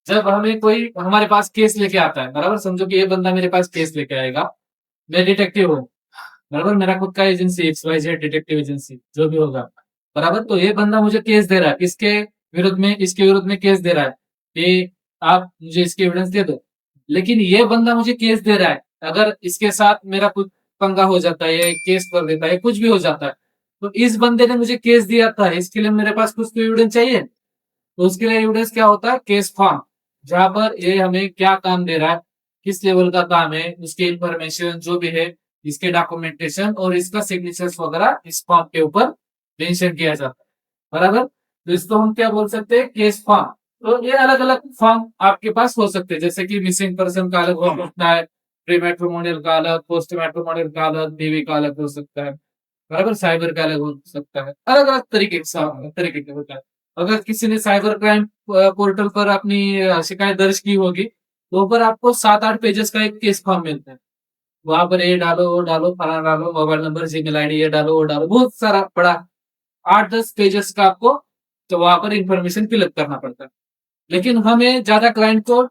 जब हमें कोई हमारे पास केस लेके आता है, बराबर, समझो कि ये बंदा मेरे पास केस लेके आएगा, मैं डिटेक्टिव हूँ, बराबर, मेरा खुद का एजेंसी XYZ डिटेक्टिव एजेंसी जो भी होगा, बराबर। तो ये बंदा मुझे केस दे रहा है, इसके विरुद्ध में केस दे रहा है कि आप मुझे इसकी एविडेंस दे दो। लेकिन ये बंदा मुझे केस दे रहा है, अगर इसके साथ मेरा कुछ पंगा हो जाता है, ये केस कर देता है, कुछ भी हो जाता है, तो इस बंदे ने मुझे केस दिया था, इसके लिए मेरे पास कुछ तो एविडेंस चाहिए। तो उसके लिए एविडेंस क्या होता है? केस फॉर्म, जहां पर ये हमें क्या काम दे रहा है, किस लेवल का काम है, उसकी इंफॉर्मेशन जो भी है, इसके डॉक्यूमेंटेशन और इसका सिग्नेचर्स वगैरह इस फॉर्म के ऊपर मेंशन किया जाता है, बराबर। तो इसको हम क्या बोल सकते हैं? Case form. तो ये अलग अलग फॉर्म आपके पास हो सकते हैं, जैसे कि मिसिंग पर्सन का अलग हो सकता है, प्री मैट्रिमोनियल का अलग, पोस्ट मैट्रिमोनियल का अलग, बीवी का अलग हो सकता है, बराबर, साइबर का अलग हो सकता है, अलग अलग तरीके के होता है। अगर किसी ने साइबर क्राइम पोर्टल पर अपनी शिकायत दर्ज की होगी, तो ऊपर आपको 7-8 पेजेस का एक केस फॉर्म मिलता है। वहां पर ये डालो, वो डालो, फलाना डालो, मोबाइल नंबर, जीमेल आईडी, ये डालो, वो डालो, बहुत सारा बड़ा 8-10 पेजेस का आपको तो वहां पर इंफॉर्मेशन फिलअप करना पड़ता है। लेकिन हमें ज्यादा क्लाइंट को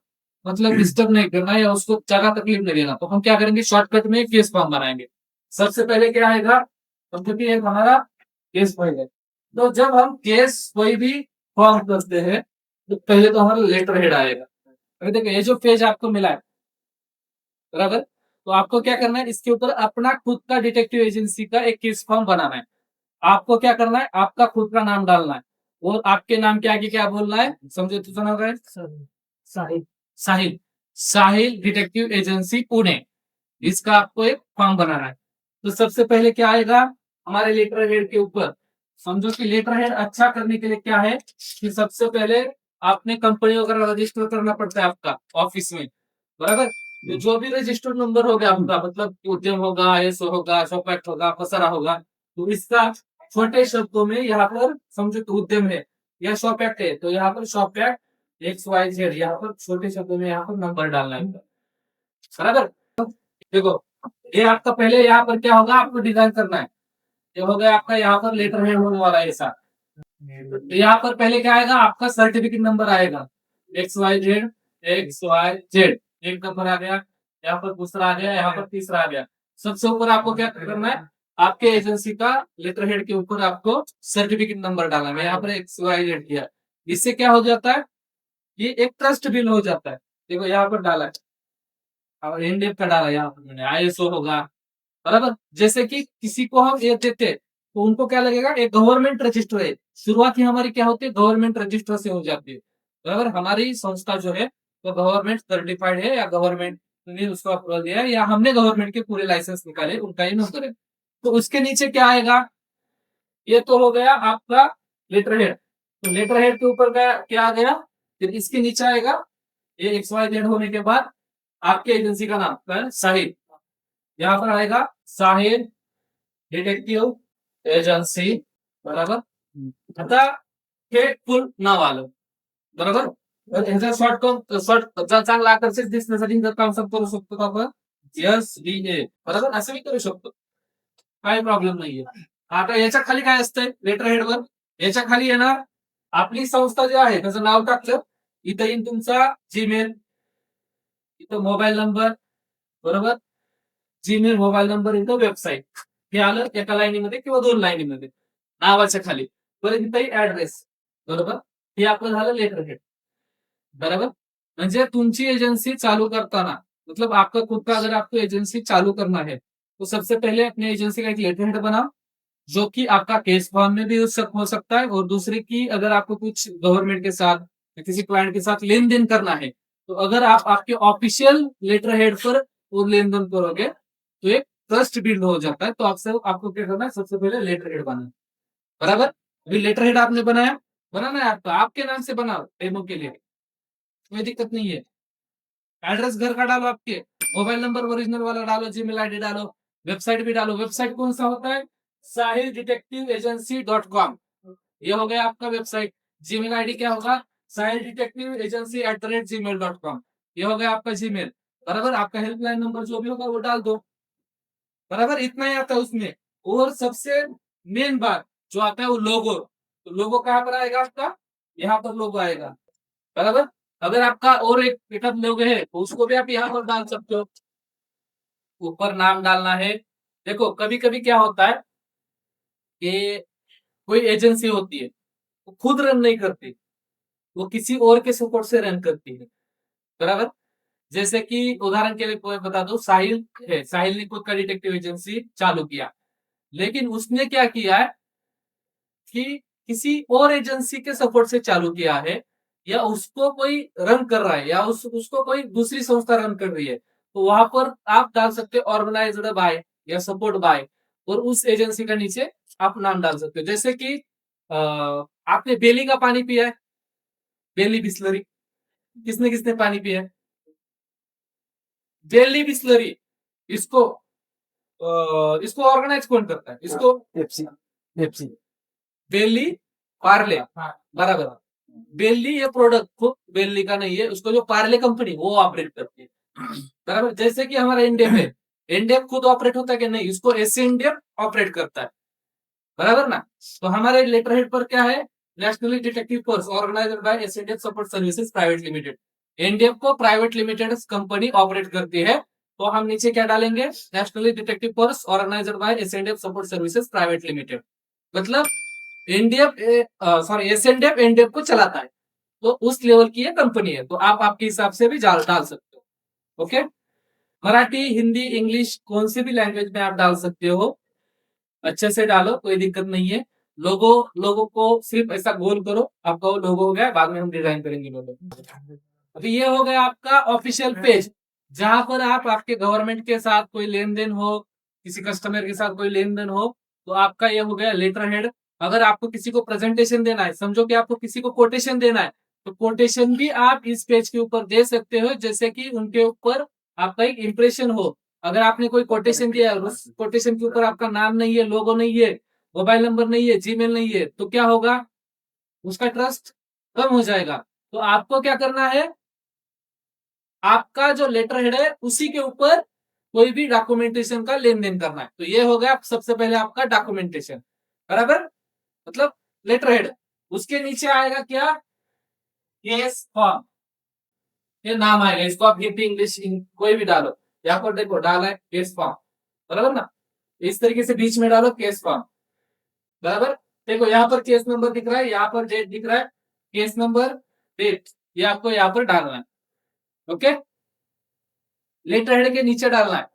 मतलब डिस्टर्ब नहीं करना है या उसको ज्यादा तकलीफ नहीं देना, तो हम क्या करेंगे? शॉर्टकट में केस फॉर्म बनाएंगे। सबसे पहले क्या आएगा? तो क्योंकि एक हमारा केस फाइल है, तो जब हम केस कोई भी फॉर्म करते हैं, तो पहले तो हमारा लेटर हेड आएगा। अभी देखो, ये जो पेज आपको मिला है, बराबर, तो आपको क्या करना है? इसके ऊपर अपना खुद का डिटेक्टिव एजेंसी का एक केस फॉर्म बनाना है। आपको क्या करना है? आपका खुद का नाम डालना है, और आपके नाम के आगे क्या बोलना है? समझे तो सुना होगा, साहिल। साहिल, साहिल डिटेक्टिव एजेंसी पुणे, इसका आपको एक फॉर्म बनाना है। तो सबसे पहले क्या आएगा हमारे लेटर हेड के ऊपर? समझो कि लेटर हेड अच्छा करने के लिए क्या है कि सबसे पहले आपने कंपनी वगैरह रजिस्टर करना पड़ता है आपका ऑफिस में, बराबर। तो जो भी रजिस्टर्ड नंबर होगा आपका, मतलब उद्यम होगा, एसओ होगा, शॉप होगा, पसरा होगा, तो इसका छोटे शब्दों में यहाँ पर समझो कि उद्यम है या शॉप एक्ट है, तो यहाँ पर शॉप एक्ट XYZ, यहाँ पर छोटे शब्दों में यहाँ पर नंबर डालना है, बराबर। देखो, ये आपका पहले यहाँ पर क्या होगा आपको डिजाइन करना है। ये हो गया आपका यहाँ पर लेटर हेड होने वाला है ऐसा। तो यहाँ पर पहले क्या आएगा? आपका सर्टिफिकेट नंबर आएगा, XYZ, XYZ, एक नंबर आ गया, यहाँ पर दूसरा आ गया, यहाँ पर तीसरा आ गया। सबसे ऊपर आपको क्या करना है? आपके एजेंसी का लेटर हेड के ऊपर आपको सर्टिफिकेट नंबर डालना है। यहाँ पर XYZ किया, इससे क्या हो जाता है? ये एक ट्रस्ट बिल हो जाता है। देखो यहाँ पर डाला है, और इंडियन का डाला यहाँ पर मैंने, ISO होगा, बराबर। जैसे कि किसी को हम ये देते, तो उनको क्या लगेगा? एक गवर्नमेंट रजिस्टर है। शुरुआत ही हमारी क्या होती है? गवर्नमेंट रजिस्टर से हो जाती है, बराबर। हमारी संस्था जो है वो गवर्नमेंट सर्टिफाइड है, या गवर्नमेंट ने उसको अप्रूवल दिया है, या हमने गवर्नमेंट के पूरे लाइसेंस निकाले, उनका ही नंबर है। तो उसके नीचे क्या आएगा? ये तो हो गया आपका लेटर हेड। तो लेटर हेड के ऊपर का क्या आ गया? फिर इसके नीचे आएगा, ये XYZ होने के बाद आपके एजेंसी का नाम साहिल, यहाँ पर आएगा साहिल डिटेक्टिव एजन्सी, बरोबर, आता हे फुल नाव आलं, बरोबर. तर ह्याचा शॉर्ट चांगला आकर्षक दिसण्यासाठी जर काम करू शकतो का आपण? SDA, बरोबर, असं मी करू शकतो, काही प्रॉब्लेम नाहीये. आता याच्या खाली काय असतंय लेटर हेडवर? याच्या खाली येणार आपली संस्था जी आहे त्याचं नाव टाकलं, इथं येईल तुमचा जीमेल, इथं मोबाईल नंबर, बरोबर, जीमेल, मोबाईल नंबर, इथं वेबसाईट, हे आलं एका लाईनीमध्ये किंवा 2 लाईनीमध्ये नावाच्या खाली. परत इथं ऍड्रेस, बरोबर, हे आपलं झालं लेटर हेड, बराबर. म्हणजे तुमची एजेंसी चालू करताना, मतलब आपका खुद का अगर आपको एजेंसी चालू करना है, तो सबसे पहले अपने एजेंसी का एक लेटर हेड बनाओ, जो कि आपका केस फॉर्म में भी हो सकता है, और दूसरी की अगर आपको कुछ गवर्नमेंट के साथ या किसी क्लाइंट के साथ लेन देन करना है, तो अगर आप आपके ऑफिशियल लेटर हेड पर वो लेन देन करोगे, तो एक ट्रस्ट बिल्ड हो जाता है। तो आपको क्या करना है? सबसे पहले लेटर हेड बनाना, बराबर। अभी लेटर हेड आपने बनाना है आपका, आपके नाम से बनाओ डेमो के लिए, कोई दिक्कत नहीं है। एड्रेस घर का डालो, आपके मोबाइल नंबर ओरिजिनल वाला डालो, जीमेल आईडी डालो, वेबसाइट भी डालो। वेबसाइट कौन सा होता है? साहिल डिटेक्टिव एजेंसी .com, ये हो गया आपका वेबसाइट। जीमेल आईडी क्या होगा? साहिल डिटेक्टिव एजेंसी @gmail.com, ये हो गया आपका जीमेल, बराबर। आपका हेल्पलाइन नंबर जो भी होगा वो डाल दो, बराबर। इतना ही आता है उसमें। और सबसे मेन बात जो आता है वो लोगो, तो लोगो कहाँ पर आएगा आपका? यहाँ पर लोगो आएगा, बराबर। अगर आपका और एक आध लोग है तो उसको भी आप यहाँ पर डाल सकते हो, ऊपर नाम डालना है। देखो कभी कभी क्या होता है कि कोई एजेंसी होती है वो खुद रन नहीं करती, वो किसी और के सपोर्ट से रन करती है, बराबर। जैसे कि उदाहरण के लिए कोई बता दो, साहिल है, साहिल ने खुद का डिटेक्टिव एजेंसी चालू किया, लेकिन उसने क्या किया है कि किसी और एजेंसी के सपोर्ट से चालू किया है, या उसको कोई रन कर रहा है, या उसको कोई दूसरी संस्था रन कर रही है, तो वहां पर आप डाल सकते हो ऑर्गेनाइज्ड बाय या सपोर्ट बाय, और उस एजेंसी का नीचे आप नाम डाल सकते हो। जैसे कि आपने बेली का पानी पिया है, बेली बिस्लरी, किसने किसने पानी पिया है? बेली बिस्लरी, इसको इसको ऑर्गेनाइज कौन करता है इसको? पेप्सी पेप्सी बेली पार्ले, बराबर। बेली ये प्रोडक्ट खुद बेली का नहीं है, उसको जो पार्ले कंपनी वो ऑपरेट करती है, बराबर। जैसे कि हमारा इंडियन है, इंडियन खुद ऑपरेट होता है कि नहीं, इसको एस इंडियन ऑपरेट करता है, बराबर ना। तो हमारे लेटर हेड पर क्या है? Nationally detective force organised by S Indian support services private limited. Indian को प्राइवेट लिमिटेड कंपनी ऑपरेट करती है, तो हम नीचे क्या डालेंगे? Nationally detective force organised by S Indian support services private limited. मतलब इंडिया सॉरी एस इंडिया को चलाता है, तो उस लेवल की ये कंपनी है, तो आप आपके हिसाब से भी डाल सकते हो। ओके, मराठी, हिंदी, इंग्लिश, कौन सी भी लैंग्वेज में आप डाल सकते हो, अच्छे से डालो, कोई दिक्कत नहीं है। लोगो लोगो को सिर्फ ऐसा गोल करो, आपका वो लोगो हो गया, बाद में हम डिजाइन करेंगे लोगो। अभी ये हो गया आपका ऑफिशियल पेज, जहां पर आप आपके गवर्नमेंट के साथ कोई लेन देन हो, किसी कस्टमर के साथ कोई लेन देन हो, तो आपका ये हो गया लेटर हेड। अगर आपको किसी को प्रेजेंटेशन देना है, समझो कि आपको किसी को कोटेशन देना है, तो कोटेशन भी आप इस पेज के ऊपर दे सकते हो, जैसे कि उनके ऊपर आपका एक इंप्रेशन हो। अगर आपने कोई कोटेशन दिया है, उस कोटेशन के ऊपर आपका नाम नहीं है, लोगो नहीं है, मोबाइल नंबर नहीं है, जीमेल नहीं है, तो क्या होगा? उसका ट्रस्ट कम हो जाएगा। तो आपको क्या करना है? आपका जो लेटर हेड है उसी के ऊपर कोई भी डॉक्यूमेंटेशन का लेन देन करना है। तो ये हो गया सबसे पहले आपका डॉक्यूमेंटेशन, बराबर, मतलब लेटर हेड। उसके नीचे आएगा क्या? केस फॉर्म, ये नाम आएगा, इसको आप हिंदी इंग्लिश कोई भी डालो। यहाँ पर देखो डाला है केस फॉर्म, बराबर ना। इस तरीके से बीच में डालो केस फॉर्म, बराबर। देखो यहाँ पर केस नंबर दिख रहा है, यहाँ पर डेट दिख रहा है, केस नंबर, डेट, ये आपको यहाँ पर डालना है। ओके, लेटर हेड के नीचे डालना है।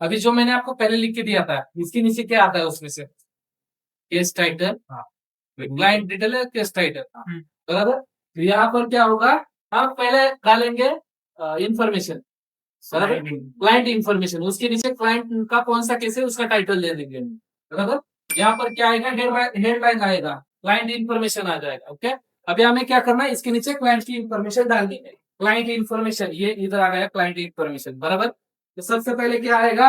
अभी जो मैंने आपको पहले लिख के दिया था, इसके नीचे क्या आता है उसमें से? केस टाइटल, क्लाइंट डिटेल है, केस टाइटल, बराबर। तो यहाँ पर क्या होगा? हम पहले डालेंगे इंफॉर्मेशन, बराबर, क्लाइंट इंफॉर्मेशन, उसके नीचे क्लाइंट का कौन सा केस है उसका टाइटल दे देंगे, बराबर। यहाँ पर क्या आएगा? हेडलाइन आएगा, क्लाइंट इंफॉर्मेशन आ जाएगा। ओके, अभी हमें क्या करना है? इसके नीचे क्लाइंट की इंफॉर्मेशन डालनी है। क्लाइंट इंफॉर्मेशन, ये इधर आ गया क्लाइंट इंफॉर्मेशन, बराबर। तो सबसे पहले क्या आएगा?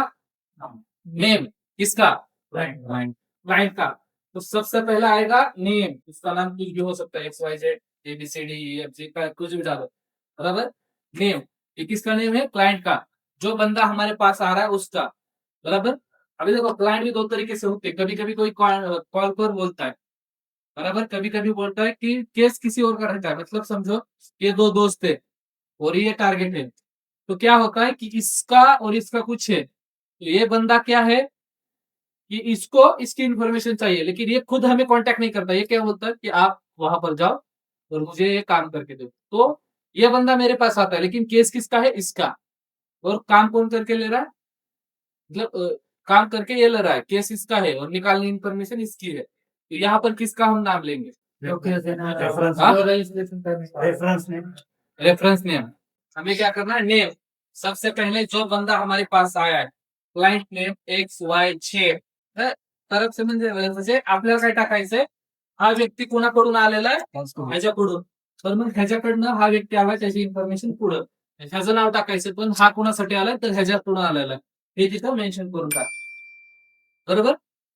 नेम, किसका? क्लाइंट, क्लाइंट का। तो सबसे पहला आएगा नेम, इसका नाम कुछ भी हो सकता है, X Y Z A B C D E F G का कुछ भी डालो, बराबर। नेम, ये किसका नेम है? क्लाइंट का, जो बंदा हमारे पास आ रहा है उसका, बराबर। अभी देखो क्लाइंट भी दो तरीके से होते हैं, कभी कभी कोई कॉल पर बोलता है, बराबर, कभी कभी बोलता है कि केस किसी और का रहता है। मतलब समझो ये दो दोस्त है और ये टारगेट है, तो क्या होता है कि इसका और इसका कुछ है, तो ये बंदा क्या है कि इसको इसकी इंफॉर्मेशन चाहिए, लेकिन ये खुद हमें कांटेक्ट नहीं करता। ये क्या बोलता है कि आप वहां पर जाओ और मुझे ये काम करके दो, तो ये बंदा मेरे पास आता है, लेकिन केस किसका है? इसका। और काम कौन करके ले रहा है? मतलब काम करके ये ले रहा है, केस इसका है और निकालनी इंफॉर्मेशन इसकी है, तो यहाँ पर किसका हम नाम लेंगे? Reference name reference name. हमें क्या करना है? नेम, सबसे पहले जो बंदा हमारे पास आया है, client name x Y Z तरफ से, म्हणजे आपल्याला काय टाकायचंय? हा व्यक्ती कोणाकडून आलेला आहे? ह्याच्याकडून, तर मग ह्याच्याकडनं हा व्यक्ती आला, त्याची इन्फॉर्मेशन पुढं, ह्याचं नाव टाकायचं, पण हा कोणासाठी आलाय? तर ह्याच्याकडून आलेला आहे, हे तिथं मेन्शन करून टाक, बरोबर,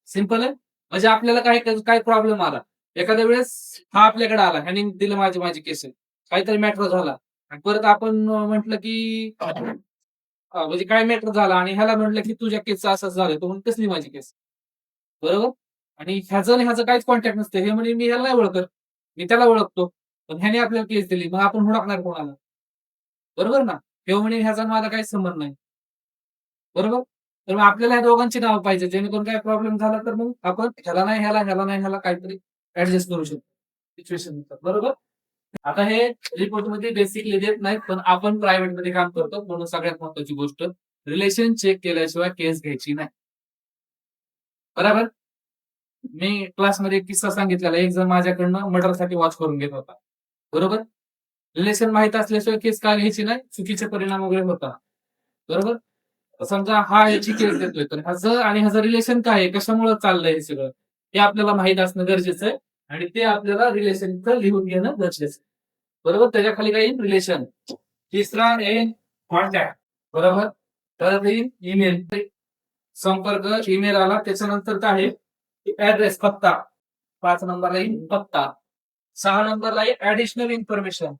सिंपल आहे। म्हणजे आपल्याला काय काय प्रॉब्लेम आला, एखाद्या वेळेस हा आपल्याकडे आला, ह्याने दिलं माझी माझी केस, काहीतरी मॅटर झाला, आणि परत आपण म्हटलं की म्हणजे काय मॅटर झाला, आणि ह्याला म्हटलं की तुझ्या केसचं असं झालं, तो म्हणजे कसली माझी केस, बरोबर. आणि ह्याचं काहीच कॉन्टॅक्ट नसते, हे म्हणजे मी ह्याला नाही ओळखत, मी त्याला ओळखतो, पण ह्याने आपल्याला केस दिली, मग आपण हुडकणार कोणाला? बरोबर ना? किंवा म्हणे ह्याचा माझा काही संबंध नाही. बरोबर? तर मग आपल्याला या दोघांची नावं पाहिजे, जेणेकरून काही प्रॉब्लेम झाला तर मग आपण ह्याला नाही ह्याला, ह्याला नाही ह्याला काहीतरी ॲडजस्ट करू शकतो सिच्युएशननुसार. बरोबर? आता हे रिपोर्टमध्ये बेसिकली देत नाहीत, पण आपण प्रायव्हेटमध्ये काम करतो म्हणून सगळ्यात महत्त्वाची गोष्ट रिलेशन चेक केल्याशिवाय केस घ्यायची नाही. बरोबर? मी क्लासमध्ये एक किस्सा सांगितलेला. एक जण माझ्याकडनं मर्डरसाठी वॉच करून घेत होता. बरोबर? रिलेशन माहीत असल्याशिवाय केस का घ्यायची नाही? चुकीचे परिणाम वगैरे होतात. बरोबर? समजा हा याची केस देतोय, तर ह्याचं आणि ह्याचं रिलेशन काय आहे? कशामुळे चाललंय हे सगळं? हे आपल्याला माहीत असणं गरजेचं आहे आणि ते आपल्याला रिलेशनचं लिहून घेणं गरजेचं आहे. बरोबर? त्याच्याखाली काय येईल? रिलेशन. तिसरा येईल कॉन्टॅक्ट. बरोबर? तर येईल ईमेल. संपर्क ईमेल आला. त्याच्यानंतर काय आहे? ॲड्रेस, पत्ता. 5 नंबरला येईल पत्ता. 6 नंबरला येईल ॲडिशनल इन्फॉर्मेशन.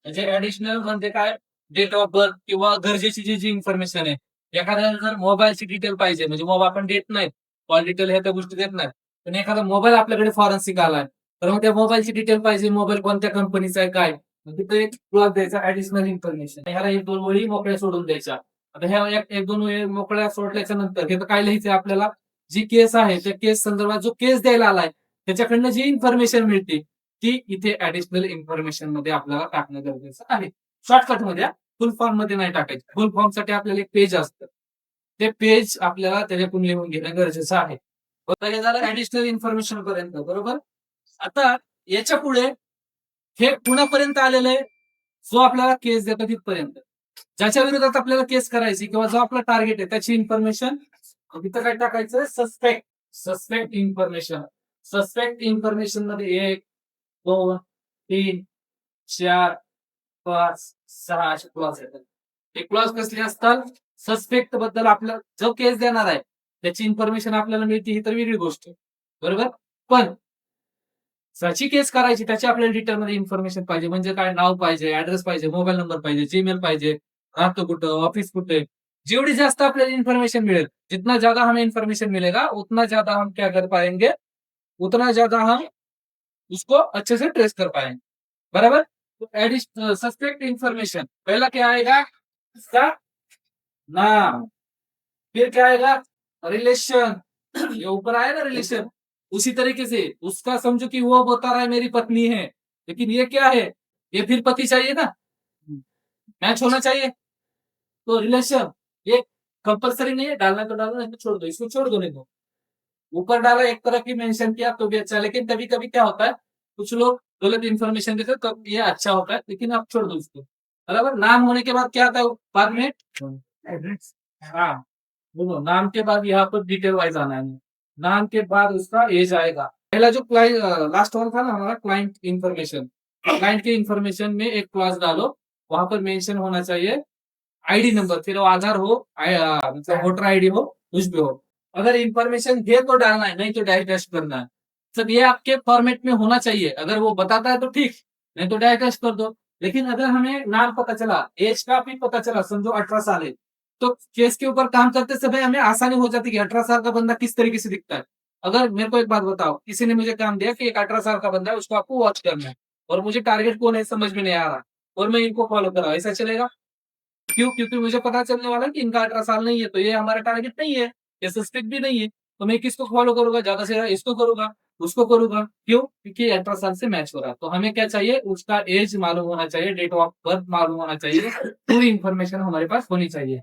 म्हणजे ॲडिशनल म्हणजे काय? डेट ऑफ बर्थ किंवा गरजेची जी इन्फॉर्मेशन आहे. एखाद्याला जर मोबाईलची डिटेल पाहिजे, म्हणजे मोबाईल आपण देत नाहीत. कॉल डिटेल ह्या त्या गोष्टी देत नाहीत. पण एखादा मोबाईल आपल्याकडे फॉरेन्सिक आलाय, तर मग त्या मोबाईलची डिटेल पाहिजे. मोबाईल कोणत्या कंपनीचा आहे, काय? मग तिथे एक क्लॉज द्यायचा ॲडिशनल इन्फॉर्मेशन. ह्याला 1-2 वळी मोकळ्या सोडून द्यायच्या. आता ह्या 1-2 वळी मोकळ्या सोडल्याच्या नंतर हे काय लिहायचंय आपल्याला? जी केस आहे, त्या केस संदर्भात जो केस द्यायला आलाय, त्याच्याकडनं जी इन्फॉर्मेशन मिळते, ती इथे ॲडिशनल इन्फॉर्मेशन मध्ये आपल्याला टाकणं गरजेचं आहे. शॉर्टकटमध्ये फुल फॉर्म मध्ये नाही टाकायचं. फुल फॉर्म साठी आपल्याला एक पेज असतं. ते पेज आपल्याला त्याच्यातून लिहून घेणं गरजेचं आहे. तर हे झालं ॲडिशनल इन्फॉर्मेशन पर्यंत. बरोबर? आता याच्या पुढे हे कुणापर्यंत आलेलं आहे? जो आपल्याला केस देतो तिथपर्यंत. ज्याच्या विरोधात आपल्याला केस करायची किंवा जो आपला टार्गेट आहे त्याची इन्फॉर्मेशन तिथं काय टाकायचं? Suspect. Suspect information. Suspect information मध्ये 1, 2, 3, 4, 5, 6 असे क्लॉज येतात. हे क्लॉज कसले असतात? सस्पेक्ट बद्दल आपला जो केस देणार आहे त्याची इन्फॉर्मेशन आपल्याला मिळते ही तर वेगळी गोष्ट आहे. बरोबर? पण ज्याची केस करायची त्याची आपल्याला डिटेलमध्ये इन्फॉर्मेशन पाहिजे. म्हणजे काय? नाव पाहिजे, ॲड्रेस पाहिजे, मोबाईल नंबर पाहिजे, जीमेल पाहिजे, राहतो कुठं, ऑफिस कुठे. जेवढी जास्त आपल्याला इन्फॉर्मेशन मिळेल, जितना ज्यादा हमें इन्फॉर्मेशन मिलेगा, उतना ज्यादा हम क्या कर पाएंगे? उतना ज्यादा हम उसको अच्छे से ट्रेस कर पाएंगे. बराबर? तो सस्पेक्ट इन्फॉर्मेशन पहला क्या आएगा? इसका नाम. फिर क्या आएगा? रिलेशन. ये ऊपर आया ना रिलेशन. उसी तरीके से उसका समझो कि वो बता रहा है मेरी पत्नी है, लेकिन ये क्या है? ये फिर पति चाहिए ना, मैच होना चाहिए. तो रिलेशन ये कंपलसरी नहीं है, डालना तो डालो, नहीं तो छोड़ दो. इसको छोड़ दो, नहीं तो ऊपर डाला एक तरफ ही मेंशन किया तो भी अच्छा. लेकिन कभी कभी क्या होता है, कुछ लोग गलत इन्फॉर्मेशन देते तो ये अच्छा होता है, लेकिन आप छोड़ दो इसको. बराबर? नाम होने के बाद क्या आता है बाद में? एड्रेस. हाँ, बोलो. नाम के बाद यहाँ पर डिटेल वाइज आना है. नाम के बाद उसका एज आएगा. पहला जो लास्ट वन था ना हमारा, क्लाइंट इन्फॉर्मेशन. क्लाइंट के इन्फॉर्मेशन में एक क्लॉज डालो, वहां पर मेंशन होना चाहिए आईडी नंबर, फिर वो आधार हो, मतलब वोटर आईडी हो, कुछ भी हो. अगर इन्फॉर्मेशन है तो डालना है, नहीं तो डायरेक्ट टेस्ट करना है. सब ये आपके फॉर्मेट में होना चाहिए. अगर वो बताता है तो ठीक, नहीं तो डायरेक्ट टेस्ट कर दो. लेकिन अगर हमें नाम पता चला, एज का भी पता चला, समझो 18 साल है, तो केस के ऊपर काम करते समय हमें आसानी हो जाती है कि 18 साल का बंदा किस तरीके से दिखता है. अगर मेरे को एक बात बताओ, किसी ने मुझे काम दिया कि एक 18 साल का बंदा है, उसको आपको वॉच करना है, और मुझे टारगेट कौन है समझ में नहीं आ रहा, और मैं इनको फॉलो कर रहा हूँ, ऐसा चलेगा? क्यों? क्योंकि मुझे पता चलने वाला है कि इनका 18 साल नहीं है, तो ये हमारा टारगेट नहीं है, ये सस्पेक्ट भी नहीं है. तो मैं किसको फॉलो करूंगा? ज्यादा से ज्यादा इसको करूंगा, उसको करूंगा. क्यों? क्योंकि 18 साल से मैच हो रहा है. तो हमें क्या चाहिए? उसका एज मालूम होना चाहिए, डेट ऑफ बर्थ मालूम होना चाहिए, पूरी इन्फॉर्मेशन हमारे पास होनी चाहिए.